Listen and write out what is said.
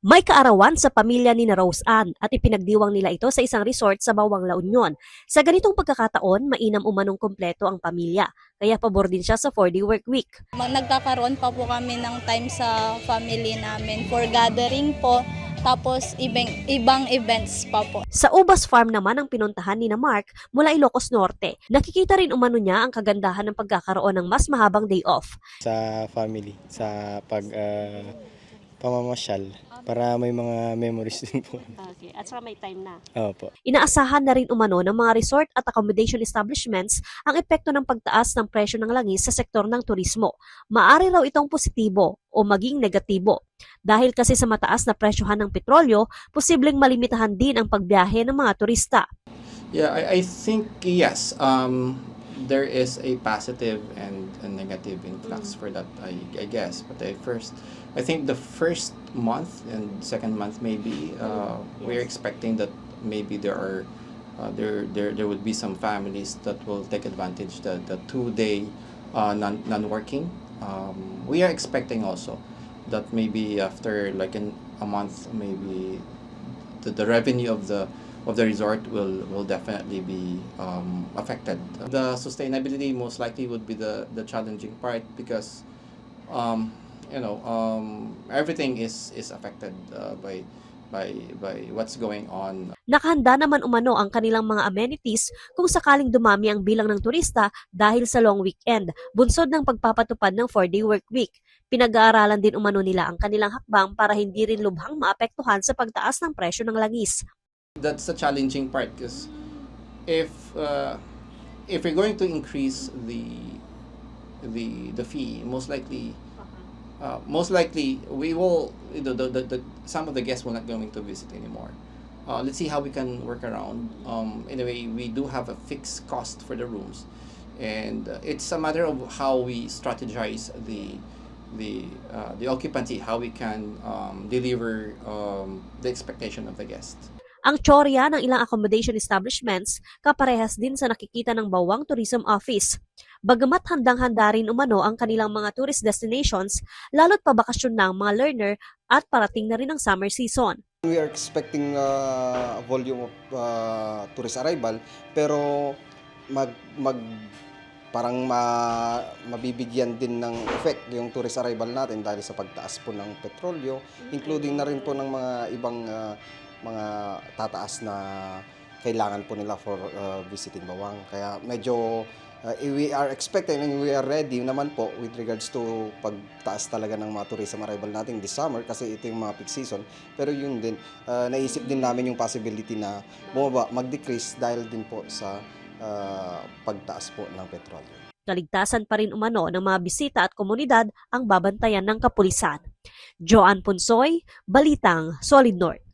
May kaarawan sa pamilya ni na Rose Ann at ipinagdiwang nila ito sa isang resort sa Bawang La Union. Sa ganitong pagkakataon, mainam umanong kumpleto ang pamilya, kaya pabor din siya sa 4-day work week. Nagkakaroon pa po kami ng time sa family namin for gathering po, tapos ibang events pa po. Sa Ubas Farm naman ang pinuntahan ni na Mark mula Ilocos Norte. Nakikita rin umano niya ang kagandahan ng pagkakaroon ng mas mahabang day off. Sa family, sa pamamasyal, para may mga memories din po. Okay, at saka may time na. Opo. Inaasahan na rin umano ng mga resort at accommodation establishments ang epekto ng pagtaas ng presyo ng langis sa sektor ng turismo. Maari raw itong positibo o maging negatibo. Dahil kasi sa mataas na presyohan ng petrolyo, posibleng malimitahan din ang pagbiyahe ng mga turista. Yeah, I think yes. There is a positive and a negative influx for that, I guess. But I think the first month and second month maybe we're expecting that maybe there would be some families that will take advantage the 2-day non-working. We are expecting also that maybe after like a month maybe the revenue of the resort will definitely be affected. The sustainability most likely would be the challenging part because everything is affected by what's going on. Nakahanda naman umano ang kanilang mga amenities kung sakaling dumami ang bilang ng turista dahil sa long weekend, bunsod ng pagpapatupad ng 4-day work week. Pinag-aaralan din umano nila ang kanilang hakbang para hindi rin lubhang maapektuhan sa pagtaas ng presyo ng langis. That's the challenging part because if we're going to increase the fee, most likely we will some of the guests will not going to visit anymore. Let's see how we can work around. Anyway, we do have a fixed cost for the rooms, and it's a matter of how we strategize the occupancy, how we can deliver the expectation of the guest. Ang tsorya ng ilang accommodation establishments kaparehas din sa nakikita ng Bawang Tourism Office. Bagamat handang-handa rin umano ang kanilang mga tourist destinations, lalo't pabakasyon ng mga learner at parating na rin ang summer season. We are expecting a volume of tourist arrival, pero mabibigyan din ng effect yung tourist arrival natin dahil sa pagtaas po ng petrolyo, including na rin po ng mga ibang mga tataas na kailangan po nila for visiting Bawang. Kaya medyo we are expecting and we are ready naman po with regards to pagtaas talaga ng mga tourism arrival natin this summer kasi ito yung mga peak season. Pero yun din, naisip din namin yung possibility na bumaba, mag-decrease dahil din po sa pagtaas po ng petrolyo. Kaligtasan pa rin umano ng mga bisita at komunidad ang babantayan ng kapulisan. Joanne Punsoy, Balitang Solid North.